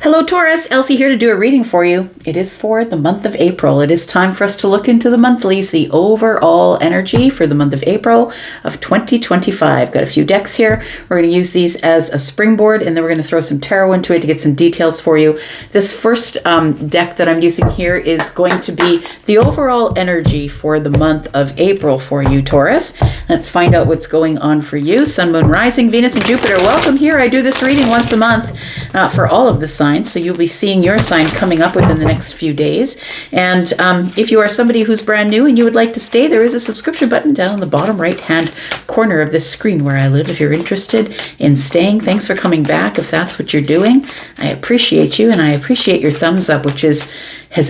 Hello, Taurus. Elsie here to do a reading for you. It is for the month of April. It is time for us to look into the monthlies, the overall energy for the month of April of 2025. Got a few decks here. We're going to use these as a springboard, and then we're going to throw some tarot into it to get some details for you. This first deck that I'm using here is going to be the overall energy for the month of April for you, Taurus. Let's find out what's going on for you. Sun, Moon, Rising, Venus, and Jupiter. Welcome here. I do this reading once a month for all of the signs, so you'll be seeing your sign coming up within the next few days. And if you are somebody who's brand new and you would like to stay, there is a subscription button down in the bottom right hand corner of this screen where I live if you're interested in staying. Thanks for coming back if that's what you're doing. I appreciate you, and I appreciate your thumbs up, which has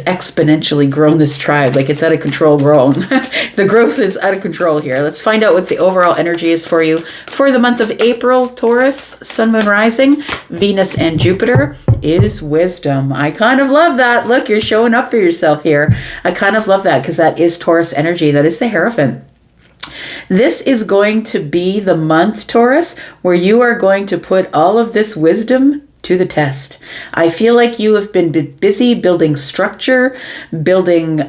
exponentially grown this tribe. Like, it's out of control grown. The growth is out of control here. Let's find out what the overall energy is for you for the month of April. Taurus, Sun, Moon, Rising, Venus, and Jupiter is wisdom. I kind of love that. Look, you're showing up for yourself here. I kind of love that because that is Taurus energy. That is the Hierophant. This is going to be the month, Taurus, where you are going to put all of this wisdom to the test. I feel like you have been busy building structure, building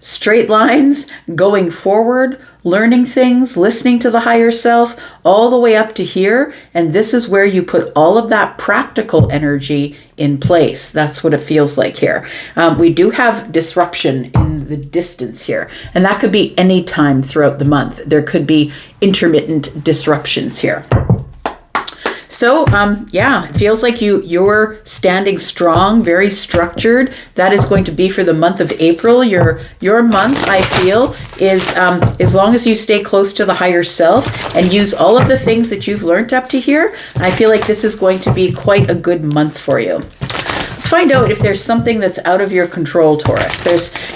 straight lines, going forward, learning things, listening to the higher self, all the way up to here. And this is where you put all of that practical energy in place. That's what it feels like here. We do have disruption in the distance here, and that could be any time throughout the month. There could be intermittent disruptions here. So, yeah, it feels like you're standing strong, very structured. That is going to be for the month of April. Your month, I feel, is as long as you stay close to the higher self and use all of the things that you've learned up to here, I feel like this is going to be quite a good month for you. Let's find out if there's something that's out of your control, Taurus.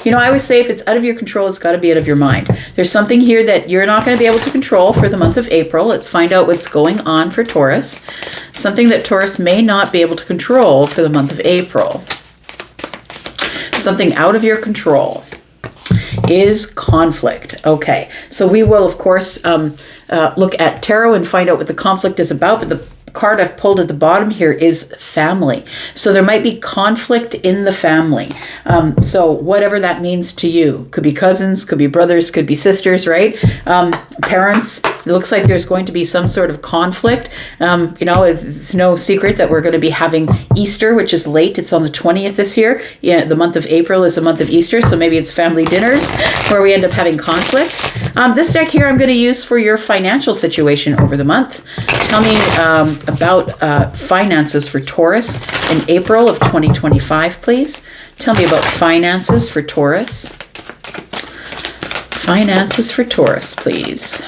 I always say if it's out of your control, it's got to be out of your mind. There's something here that you're not going to be able to control for the month of April. Let's find out what's going on for Taurus. Something that Taurus may not be able to control for the month of April. Something out of your control is conflict. Okay, so we will, of course, look at tarot and find out what the conflict is about, but the card I've pulled at the bottom here is family. So there might be conflict in the family. So whatever that means to you, could be cousins, could be brothers, could be sisters, right? Parents, it looks like there's going to be some sort of conflict. It's no secret that we're going to be having Easter, which is late. It's on the 20th this year. Yeah, the month of April is a month of Easter, so maybe it's family dinners where we end up having conflict. This deck here I'm going to use for your financial situation over the month. Tell me about finances for Taurus in April of 2025, please. Tell me about finances for Taurus. Finances for Taurus, please.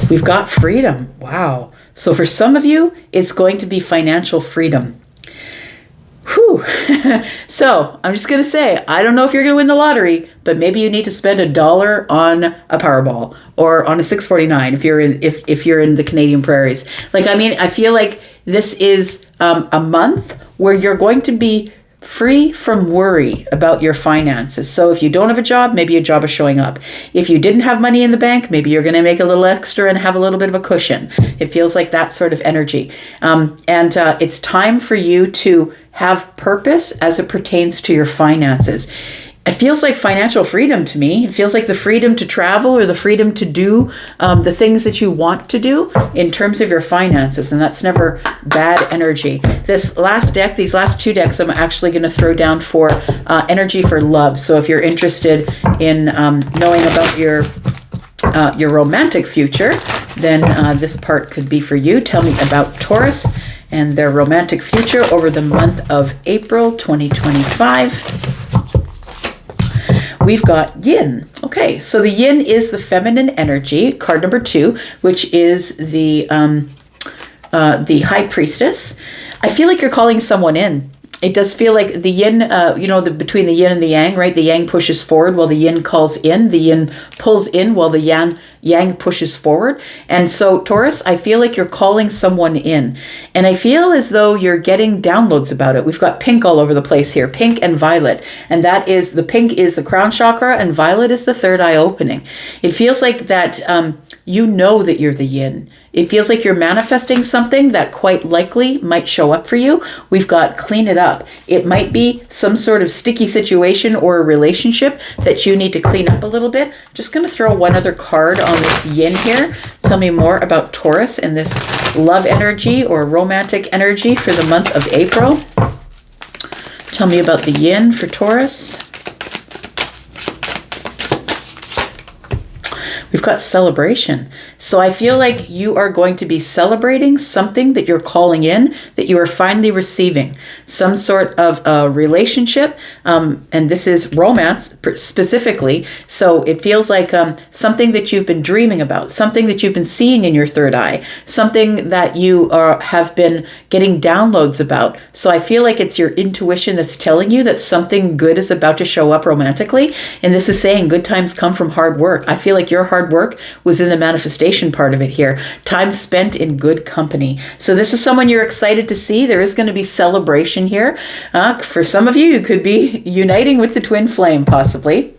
We've got freedom. Wow. So for some of you, it's going to be financial freedom. Whew. So I'm just going to say, I don't know if you're going to win the lottery, but maybe you need to spend $1 on a Powerball or on a 649 if you're in the Canadian prairies. I feel like this is a month where you're going to be free from worry about your finances. So if you don't have a job, maybe a job is showing up. If you didn't have money in the bank, maybe you're going to make a little extra and have a little bit of a cushion. It feels like that sort of energy. And it's time for you to have purpose as it pertains to your finances. It feels like financial freedom to me. It feels like the freedom to travel or the freedom to do the things that you want to do in terms of your finances. And that's never bad energy. This last deck, these last two decks, I'm actually going to throw down for energy for love. So if you're interested in knowing about your romantic future, then this part could be for you. Tell me about Taurus and their romantic future over the month of April 2025. We've got yin. Okay, so the yin is the feminine energy, card number 2, which is the high priestess. I feel like you're calling someone in. It does feel like the yin, between the yin and the yang, right? The yang pushes forward while the yin calls in. The yin pulls in while the yang pushes forward. And so, Taurus, I feel like you're calling someone in. And I feel as though you're getting downloads about it. We've got pink all over the place here, pink and violet. And that is, the pink is the crown chakra and violet is the third eye opening. It feels like that you know that you're the yin. It feels like you're manifesting something that quite likely might show up for you. We've got clean it up. It might be some sort of sticky situation or a relationship that you need to clean up a little bit. Just going to throw one other card on this yin here. Tell me more about Taurus and this love energy or romantic energy for the month of April. Tell me about the yin for Taurus. We've got celebration. So I feel like you are going to be celebrating something that you're calling in, that you are finally receiving. Some sort of a relationship, and this is romance specifically. So it feels like something that you've been dreaming about, something that you've been seeing in your third eye, something that you have been getting downloads about. So I feel like it's your intuition that's telling you that something good is about to show up romantically. And this is saying good times come from hard work. I feel like your hard work was in the manifestation part of it here. Time spent in good company. So this is someone you're excited to see. There is going to be celebration here. For some of you, you could be uniting with the twin flame, possibly.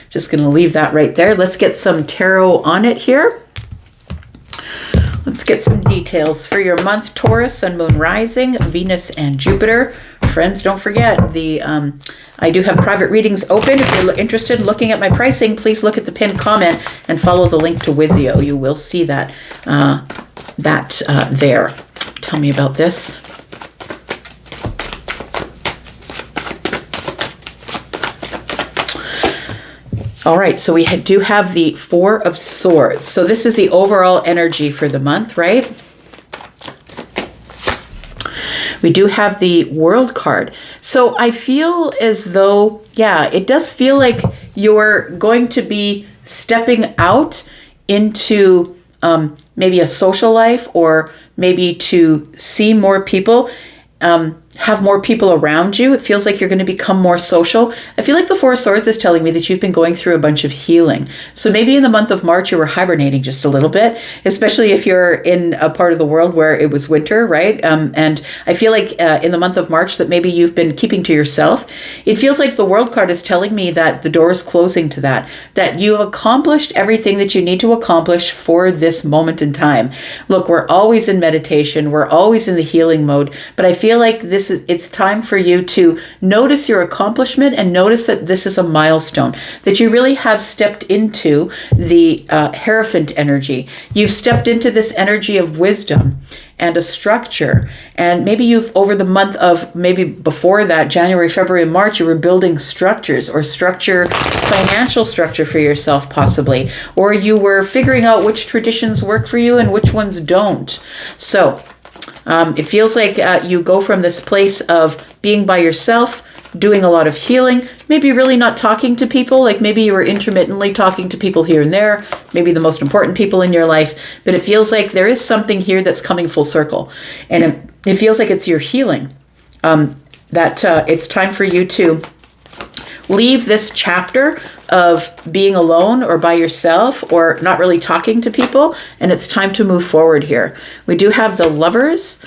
Just going to leave that right there. Let's get some tarot on it here. Let's get some details for your month, Taurus, Sun, Moon, Rising, Venus, and Jupiter. Friends, don't forget, I do have private readings open. If you're interested in looking at my pricing, please look at the pinned comment and follow the link to Wizio. You will see that, there. Tell me about this. All right, so we do have the Four of Swords. So this is the overall energy for the month, right? We do have the World card. So I feel as though, yeah, it does feel like you're going to be stepping out into maybe a social life, or maybe to see more people, have more people around you. It feels like you're going to become more social. I feel like the Four of Swords is telling me that you've been going through a bunch of healing. So maybe in the month of March, you were hibernating just a little bit, especially if you're in a part of the world where it was winter, right? And I feel like in the month of March that maybe you've been keeping to yourself. It feels like the World card is telling me that the door is closing to that you have accomplished everything that you need to accomplish for this moment in time. Look, we're always in meditation. We're always in the healing mode, but I feel like it's time for you to notice your accomplishment and notice that this is a milestone, that you really have stepped into the Hierophant energy. You've stepped into this energy of wisdom and a structure. And maybe you've, over the month of, maybe before that, January, February, and March, you were building structures or financial structure for yourself possibly, or you were figuring out which traditions work for you and which ones don't. So it feels like you go from this place of being by yourself, doing a lot of healing, maybe really not talking to people, like maybe you were intermittently talking to people here and there, maybe the most important people in your life, but it feels like there is something here that's coming full circle. And it feels like it's your healing, that it's time for you to leave this chapter of being alone or by yourself or not really talking to people, and it's time to move forward here. We do have the Lovers.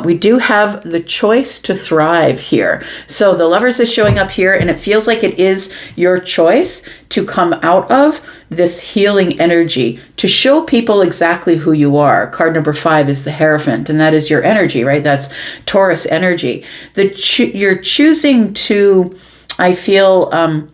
We do have the choice to thrive here. So the Lovers is showing up here, and it feels like it is your choice to come out of this healing energy, to show people exactly who you are. Card number 5 is the Hierophant, and that is your energy, right? That's Taurus energy. You're choosing to, I feel,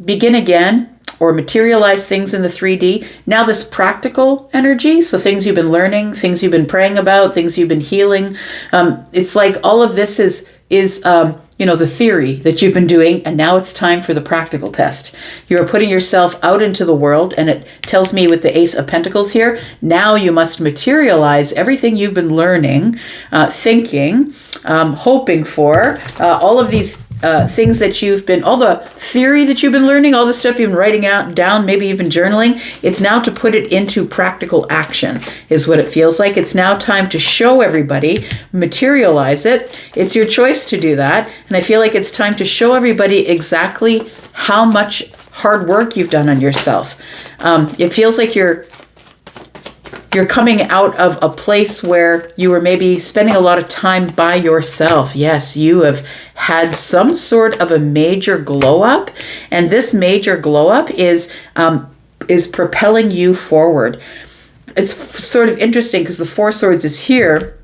begin again or materialize things in the 3D. Now this practical energy, so things you've been learning, things you've been praying about, things you've been healing. It's like all of this is the theory that you've been doing, and now it's time for the practical test. You're putting yourself out into the world, and it tells me with the Ace of Pentacles here, now you must materialize everything you've been learning, thinking, hoping for, all of these things that you've been, all the theory that you've been learning, all the stuff you've been writing down, maybe you've been journaling. It's now to put it into practical action is what it feels like. It's now time to show everybody, materialize it. It's your choice to do that. And I feel like it's time to show everybody exactly how much hard work you've done on yourself. It feels like you're coming out of a place where you were maybe spending a lot of time by yourself. Yes, you have had some sort of a major glow up, and this major glow up is propelling you forward. it's sort of interesting because the Four of Swords is here.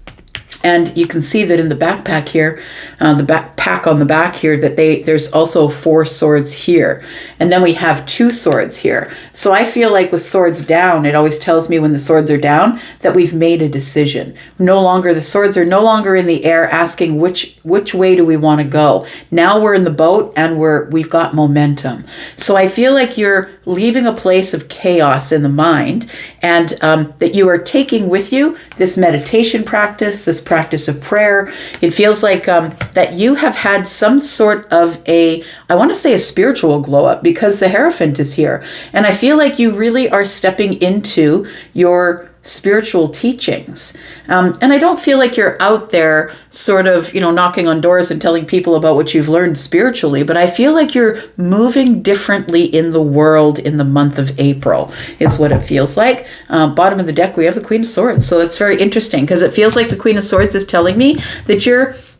And you can see that in the backpack here, the backpack on the back here, that there's also 4 swords here. And then we have 2 swords here. So I feel like with swords down, it always tells me when the swords are down that we've made a decision. The swords are no longer in the air asking which way do we want to go. Now we're in the boat and we've got momentum. So I feel like you're leaving a place of chaos in the mind, and that you are taking with you this meditation practice, this practice of prayer. It feels like that you have had some sort of I want to say a spiritual glow up, because the Hierophant is here. And I feel like you really are stepping into your spiritual teachings. And I don't feel like you're out there sort of, knocking on doors and telling people about what you've learned spiritually, but I feel like you're moving differently in the world in the month of April, is what it feels like. Bottom of the deck, we have the Queen of Swords. So that's very interesting, because it feels like the Queen of Swords is telling me that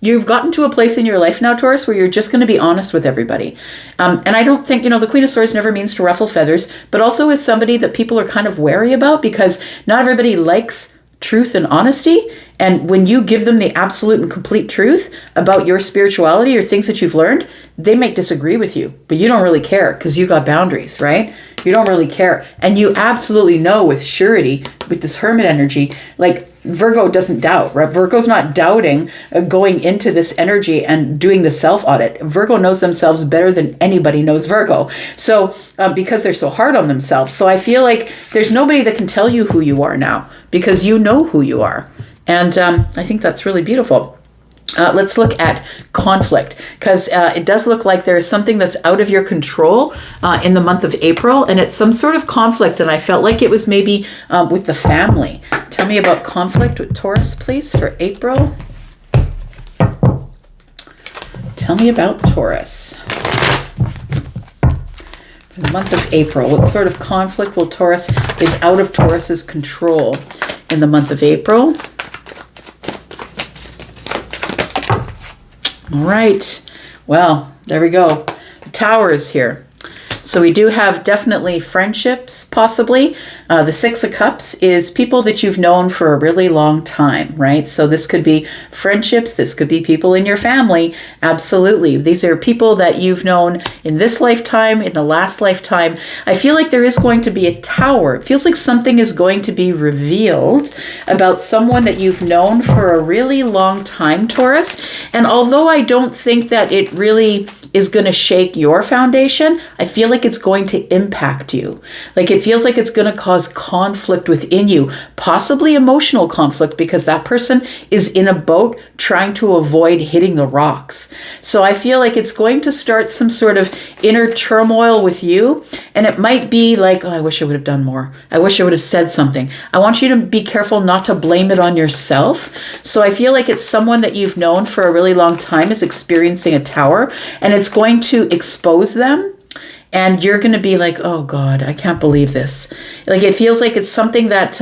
you've gotten to a place in your life now, Taurus, where you're just going to be honest with everybody. And I don't think, the Queen of Swords never means to ruffle feathers, but also is somebody that people are kind of wary about, because not everybody likes truth and honesty. And when you give them the absolute and complete truth about your spirituality or things that you've learned, they might disagree with you, but you don't really care because you got boundaries, right? You don't really care. And you absolutely know with surety, with this Hermit energy, like Virgo doesn't doubt, right? Virgo's not doubting going into this energy and doing the self-audit. Virgo knows themselves better than anybody knows Virgo. So because they're so hard on themselves. So I feel like there's nobody that can tell you who you are now, because you know who you are. And I think that's really beautiful. Let's look at conflict, because it does look like there is something that's out of your control in the month of April, and it's some sort of conflict, and I felt like it was maybe with the family. Tell me about conflict with Taurus, please, for April. Tell me about Taurus. For the month of April, what sort of conflict will Taurus is out of Taurus's control in the month of April? All right. Well, there we go. The Tower is here. So we do have definitely friendships, possibly. The Six of Cups is people that you've known for a really long time, right? So this could be friendships. This could be people in your family. Absolutely. These are people that you've known in this lifetime, in the last lifetime. I feel like there is going to be a tower. It feels like something is going to be revealed about someone that you've known for a really long time, Taurus. And although I don't think that it really is going to shake your foundation, I feel like it's going to impact you. Like it feels like it's going to cause conflict within you, possibly emotional conflict, because that person is in a boat trying to avoid hitting the rocks. So I feel like it's going to start some sort of inner turmoil with you. And it might be like, oh, I wish I would have done more. I wish I would have said something. I want you to be careful not to blame it on yourself. So I feel like it's someone that you've known for a really long time is experiencing a tower, and it's going to expose them. And you're going to be like, oh God, I can't believe this. Like it feels like it's something that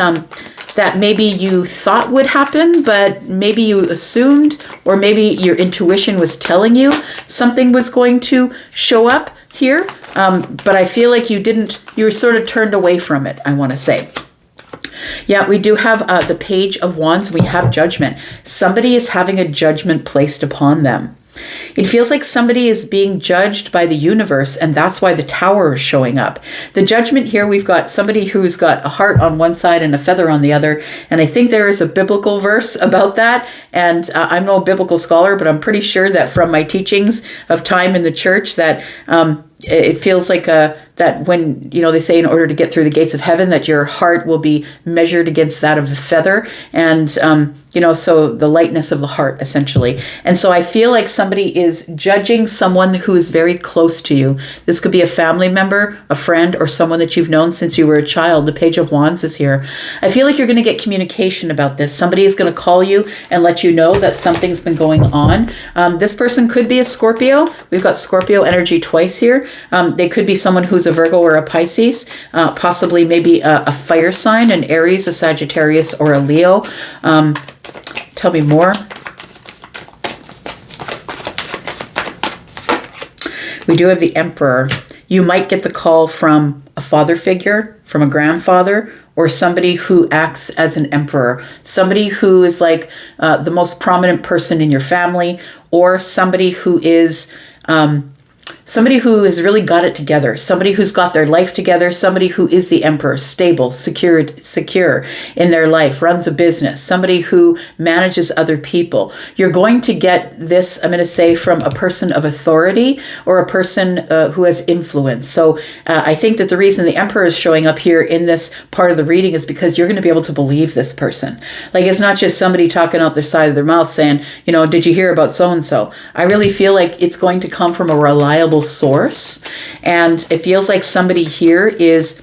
that maybe you thought would happen, but maybe you assumed, or maybe your intuition was telling you something was going to show up here. But I feel like you were sort of turned away from it, I want to say. Yeah, we do have the Page of Wands. We have judgment. Somebody is having a judgment placed upon them. It feels like somebody is being judged by the universe, and that's why the Tower is showing up. The judgment here, we've got somebody who's got a heart on one side and a feather on the other, and I think there is a biblical verse about that, and I'm no biblical scholar, but I'm pretty sure that from my teachings of time in the church that it feels like that when, they say in order to get through the gates of heaven, that your heart will be measured against that of a feather. And, so the lightness of the heart, essentially. And so I feel like somebody is judging someone who is very close to you. This could be a family member, a friend, or someone that you've known since you were a child. The Page of Wands is here. I feel like you're going to get communication about this. Somebody is going to call you and let you know that something's been going on. This person could be a Scorpio. We've got Scorpio energy twice here. They could be someone who's a Virgo or a Pisces, possibly maybe a fire sign, an Aries, a Sagittarius, or a Leo. Tell me more. We do have the Emperor. You might get the call from a father figure, from a grandfather, or somebody who acts as an emperor, somebody who is like the most prominent person in your family, or somebody who is somebody who has really got it together, somebody who's got their life together, somebody who is the emperor, stable, secure in their life, runs a business, somebody who manages other people. You're going to get this, I'm going to say, from a person of authority or a person who has influence. So I think that the reason the emperor is showing up here in this part of the reading is because you're going to be able to believe this person. Like, it's not just somebody talking out their side of their mouth saying, you know, did you hear about so-and-so? I really feel like it's going to come from a reliable source, and it feels like somebody here is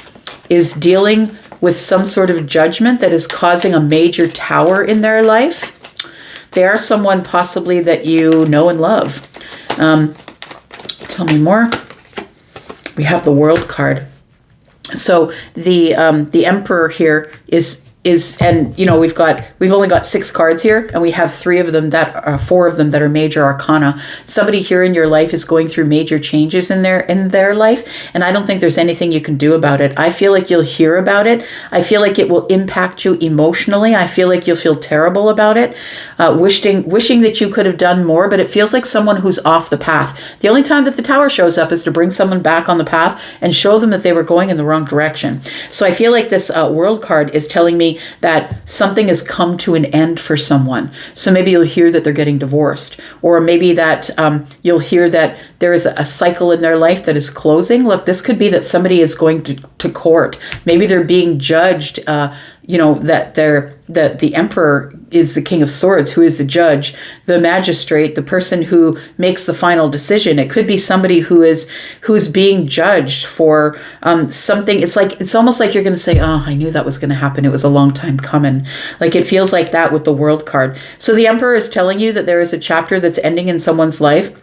dealing with some sort of judgment that is causing a major tower in their life. They are someone possibly that you know and love. Tell me more. We have the World card. So the Emperor here is, and you know, we've only got 6 cards here, and we have 4 of them that are major arcana. Somebody here in your life is going through major changes in their life, and I don't think there's anything you can do about it. I feel like you'll hear about it. I feel like it will impact you emotionally. I feel like you'll feel terrible about it, wishing that you could have done more, but it feels like someone who's off the path. The only time that the Tower shows up is to bring someone back on the path and show them that they were going in the wrong direction. So I feel like this World card is telling me that something has come to an end for someone. So maybe you'll hear that they're getting divorced, or maybe that you'll hear that there is a cycle in their life that is closing. Look, this could be that somebody is going to court. Maybe they're being judged, that the Emperor is the King of Swords, who is the judge, the magistrate, the person who makes the final decision. It could be somebody who's being judged for something. It's almost like you're going to say, oh, I knew that was going to happen. It was a long time coming. Like, it feels like that with the World card. So the Emperor is telling you that there is a chapter that's ending in someone's life.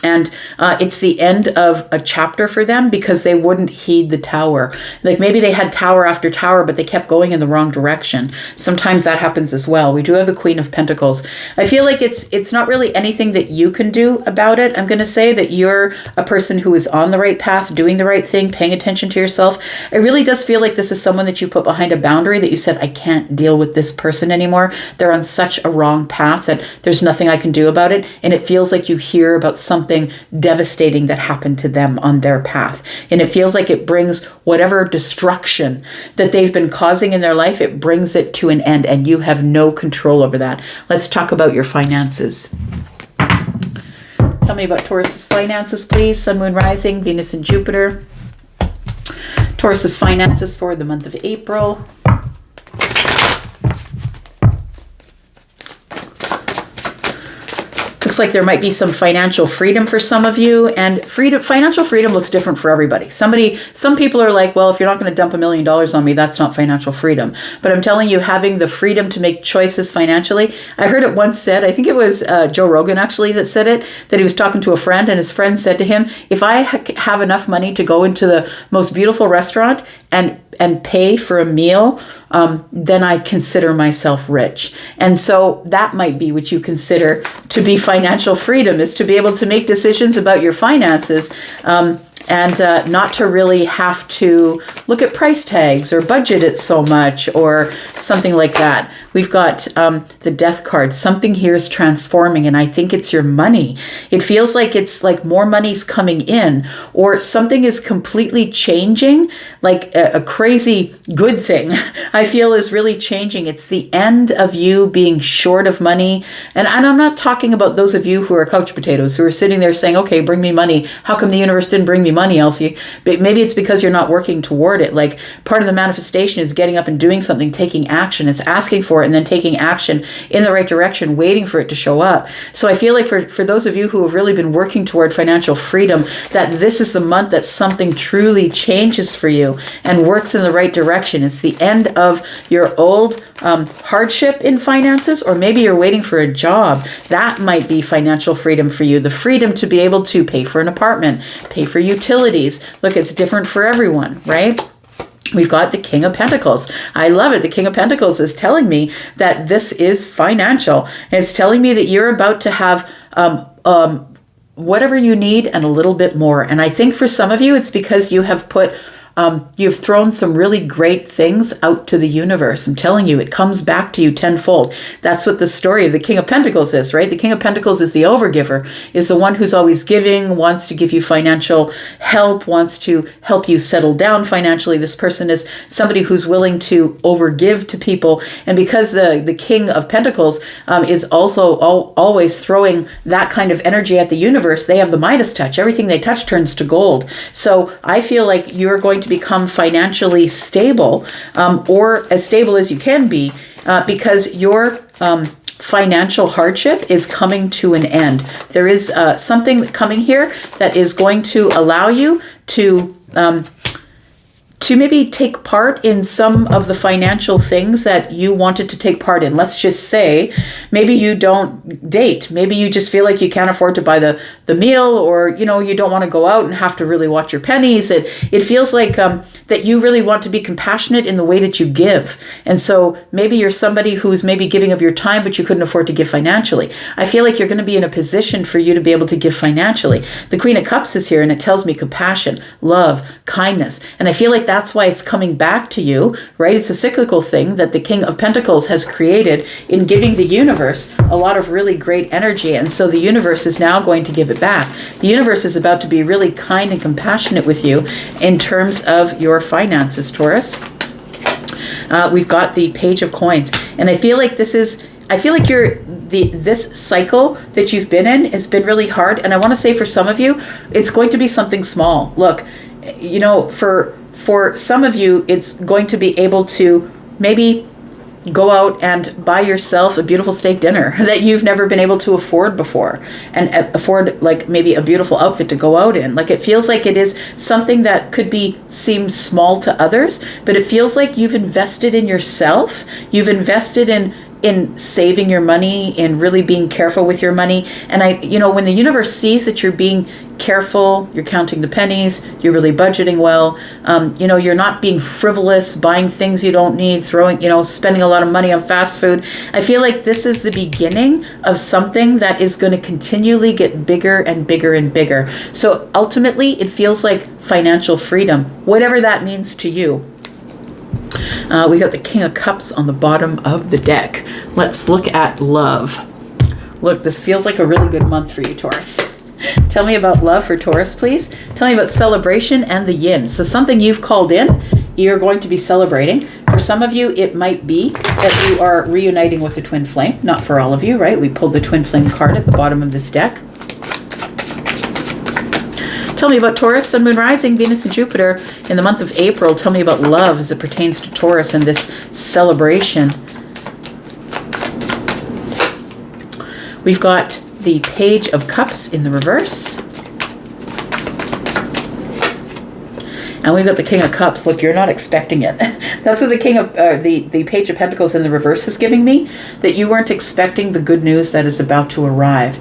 And it's the end of a chapter for them because they wouldn't heed the Tower. Like, maybe they had tower after tower, but they kept going in the wrong direction. Sometimes that happens as well. We do have the Queen of Pentacles. I feel like it's not really anything that you can do about it. I'm going to say that you're a person who is on the right path, doing the right thing, paying attention to yourself. It really does feel like this is someone that you put behind a boundary, that you said, I can't deal with this person anymore. They're on such a wrong path that there's nothing I can do about it. And it feels like you hear about something devastating that happened to them on their path. And it feels like it brings whatever destruction that they've been causing in their life, it brings it to an end, and you have no control over that. Let's talk about your finances. Tell me about Taurus's finances, please. Sun, Moon, Rising, Venus, and Jupiter. Taurus's finances for the month of April. Looks like there might be some financial freedom for some of you, and financial freedom looks different for everybody. Some people are like, well, if you're not going to dump $1 million on me, that's not financial freedom. But I'm telling you, having the freedom to make choices financially, I heard it once said, I think it was Joe Rogan actually that said it, that he was talking to a friend, and his friend said to him, if I have enough money to go into the most beautiful restaurant and pay for a meal, then I consider myself rich. And so that might be what you consider to be financial freedom, is to be able to make decisions about your finances, and not to really have to look at price tags or budget it so much or something like that. We've got the Death card. Something here is transforming, and I think it's your money. It feels like it's like more money's coming in, or something is completely changing, like a crazy good thing I feel is really changing. It's the end of you being short of money. And I'm not talking about those of you who are couch potatoes, who are sitting there saying, okay, bring me money. How come the universe didn't bring me money, Elsie? But maybe it's because you're not working toward it. Like, part of the manifestation is getting up and doing something, taking action. It's asking for it and then taking action in the right direction, waiting for it to show up. So I feel like for those of you who have really been working toward financial freedom, that this is the month that something truly changes for you and works in the right direction. It's the end of your old hardship in finances, or maybe you're waiting for a job. That might be financial freedom for you. The freedom to be able to pay for an apartment, pay for utilities. Look, it's different for everyone, right? We've got the King of Pentacles. I love it. The King of Pentacles is telling me that this is financial. It's telling me that you're about to have whatever you need and a little bit more. And I think for some of you, it's because you have put You've thrown some really great things out to the universe. I'm telling you, it comes back to you tenfold. That's what the story of the King of Pentacles is, right? The King of Pentacles is the overgiver, is the one who's always giving, wants to give you financial help, wants to help you settle down financially. This person is somebody who's willing to overgive to people. And because the King of Pentacles is also always throwing that kind of energy at the universe, they have the Midas touch. Everything they touch turns to gold. So I feel like you're going to become financially stable, or as stable as you can be, because your financial hardship is coming to an end. There is something coming here that is going to allow you to maybe take part in some of the financial things that you wanted to take part in. Let's just say, maybe you don't date. Maybe you just feel like you can't afford to buy the meal, or, you don't want to go out and have to really watch your pennies. It feels like that you really want to be compassionate in the way that you give. And so maybe you're somebody who's maybe giving of your time, but you couldn't afford to give financially. I feel like you're going to be in a position for you to be able to give financially. The Queen of Cups is here, and it tells me compassion, love, kindness. And I feel like that's why it's coming back to you, right? It's a cyclical thing that the King of Pentacles has created in giving the universe a lot of really great energy. And so the universe is now going to give it back. The universe is about to be really kind and compassionate with you in terms of your finances, Taurus. We've got the Page of Coins. And I feel like this cycle that you've been in has been really hard. And I want to say for some of you, it's going to be something small. Look, for some of you, it's going to be able to maybe go out and buy yourself a beautiful steak dinner that you've never been able to afford before, and afford like maybe a beautiful outfit to go out in. Like, it feels like it is something that could seem small to others, but it feels like you've invested in yourself. You've invested in saving your money, in really being careful with your money. And when the universe sees that you're being careful, you're counting the pennies, you're really budgeting well, you're not being frivolous, buying things you don't need, spending a lot of money on fast food. I feel like this is the beginning of something that is going to continually get bigger and bigger and bigger. So ultimately, it feels like financial freedom, whatever that means to you. We got the King of Cups on the bottom of the deck. Let's look at love. Look, this feels like a really good month for you, Taurus. Tell me about love for Taurus, please. Tell me about celebration and the yin. So something you've called in, you're going to be celebrating. For some of you, it might be that you are reuniting with the twin flame. Not for all of you, right? We pulled the twin flame card at the bottom of this deck. Tell me about Taurus, Sun, Moon, Rising, Venus, and Jupiter in the month of April. Tell me about love as it pertains to Taurus and this celebration. We've got the Page of Cups in the reverse. And we've got the King of Cups. Look, you're not expecting it. That's what the the Page of Pentacles in the reverse is giving me, that you weren't expecting the good news that is about to arrive.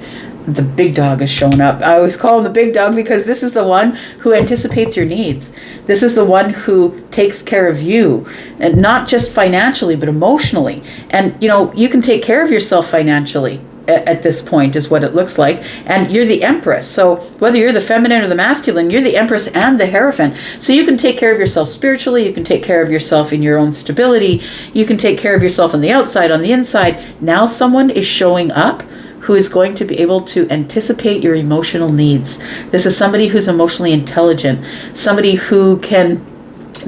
The big dog is showing up. I always call him the big dog because this is the one who anticipates your needs. This is the one who takes care of you, and not just financially, but emotionally. And, you can take care of yourself financially at this point, is what it looks like. And you're the Empress. So whether you're the feminine or the masculine, you're the Empress and the Hierophant. So you can take care of yourself spiritually. You can take care of yourself in your own stability. You can take care of yourself on the outside, on the inside. Now someone is showing up who is going to be able to anticipate your emotional needs. This is somebody who's emotionally intelligent, somebody who can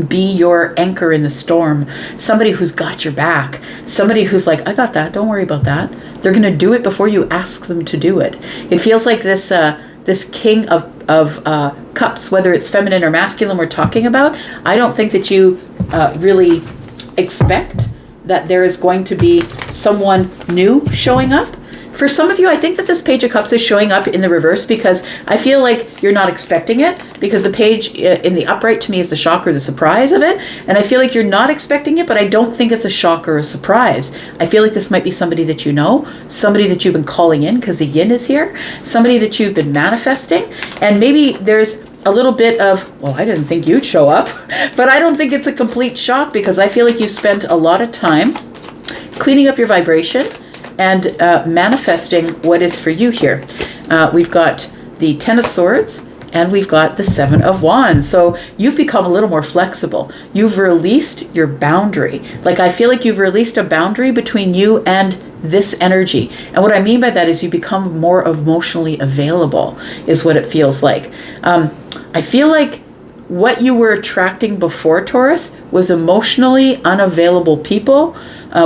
be your anchor in the storm, somebody who's got your back, somebody who's like, I got that, don't worry about that. They're going to do it before you ask them to do it. It feels like this King of Cups, whether it's feminine or masculine we're talking about, I don't think that you really expect that there is going to be someone new showing up. For some of you, I think that this Page of Cups is showing up in the reverse because I feel like you're not expecting it, because the page in the upright to me is the shock or the surprise of it. And I feel like you're not expecting it, but I don't think it's a shock or a surprise. I feel like this might be somebody that you know, somebody that you've been calling in because the yin is here, somebody that you've been manifesting. And maybe there's a little bit of, well, I didn't think you'd show up, but I don't think it's a complete shock because I feel like you spent a lot of time cleaning up your vibration and manifesting what is for you here. We've got the Ten of Swords and we've got the Seven of Wands. So you've become a little more flexible. You've released your boundary. Like, I feel like you've released a boundary between you and this energy. And what I mean by that is you become more emotionally available, is what it feels like. I feel like what you were attracting before, Taurus, was emotionally unavailable people,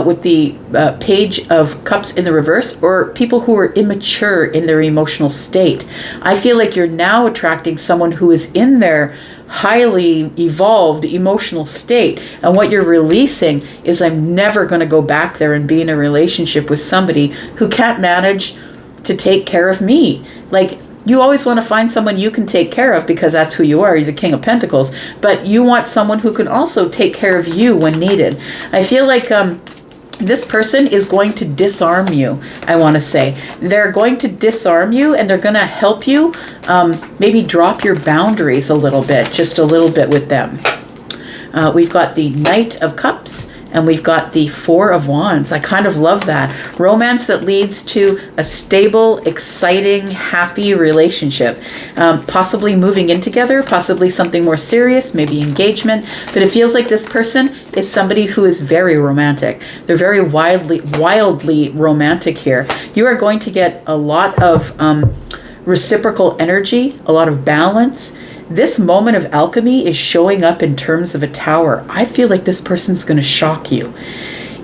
with the Page of Cups in the reverse, or people who are immature in their emotional state. I feel like you're now attracting someone who is in their highly evolved emotional state. And what you're releasing is, I'm never going to go back there and be in a relationship with somebody who can't manage to take care of me. Like, you always want to find someone you can take care of because that's who you are. You're the King of Pentacles. But you want someone who can also take care of you when needed. I feel like this person is going to disarm you, I want to say. They're going to disarm you, and they're going to help you maybe drop your boundaries a little bit, just a little bit with them. We've got the Knight of Cups, and we've got the Four of Wands. I kind of love that. Romance that leads to a stable, exciting, happy relationship. Possibly moving in together, possibly something more serious, maybe engagement. But it feels like this person is somebody who is very romantic. They're very wildly romantic here. You are going to get a lot of reciprocal energy, a lot of balance. This moment of alchemy is showing up in terms of a tower. I feel like this person's going to shock you.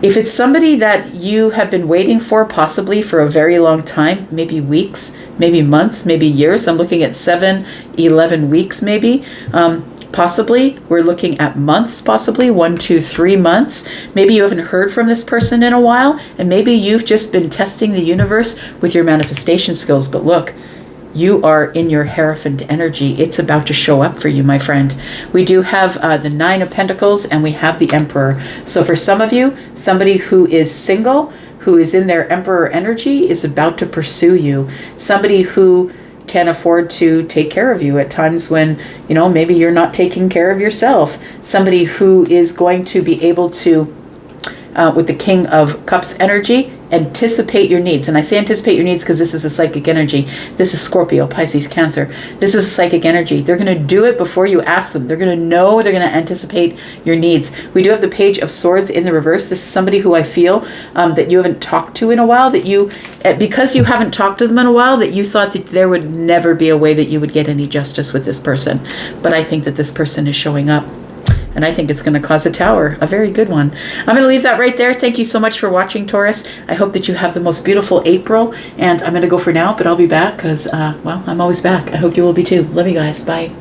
If it's somebody that you have been waiting for, possibly for a very long time, maybe weeks, maybe months, maybe years. I'm looking at 7, 11 weeks maybe. Possibly we're looking at months, possibly 1, 2, 3 months. Maybe you haven't heard from this person in a while, and maybe you've just been testing the universe with your manifestation skills. But look, you are in your Hierophant energy. It's about to show up for you, my friend. We do have the Nine of Pentacles, and we have the Emperor. So for some of you, somebody who is single, who is in their Emperor energy, is about to pursue you. Somebody who can afford to take care of you at times when, you know, maybe you're not taking care of yourself. Somebody who is going to be able to, with the King of Cups energy, anticipate your needs. And I say anticipate your needs because this is a psychic energy. This is Scorpio, Pisces, Cancer. This is a psychic energy. They're going to do it before you ask them. They're going to know, they're going to anticipate your needs. We do have the Page of Swords in the reverse. This is somebody who I feel that you haven't talked to in a while, that you, because you haven't talked to them in a while, that you thought that there would never be a way that you would get any justice with this person. But I think that this person is showing up. And I think it's going to cause a tower, a very good one. I'm going to leave that right there. Thank you so much for watching, Taurus. I hope that you have the most beautiful April. And I'm going to go for now, but I'll be back because, well, I'm always back. I hope you will be too. Love you guys. Bye.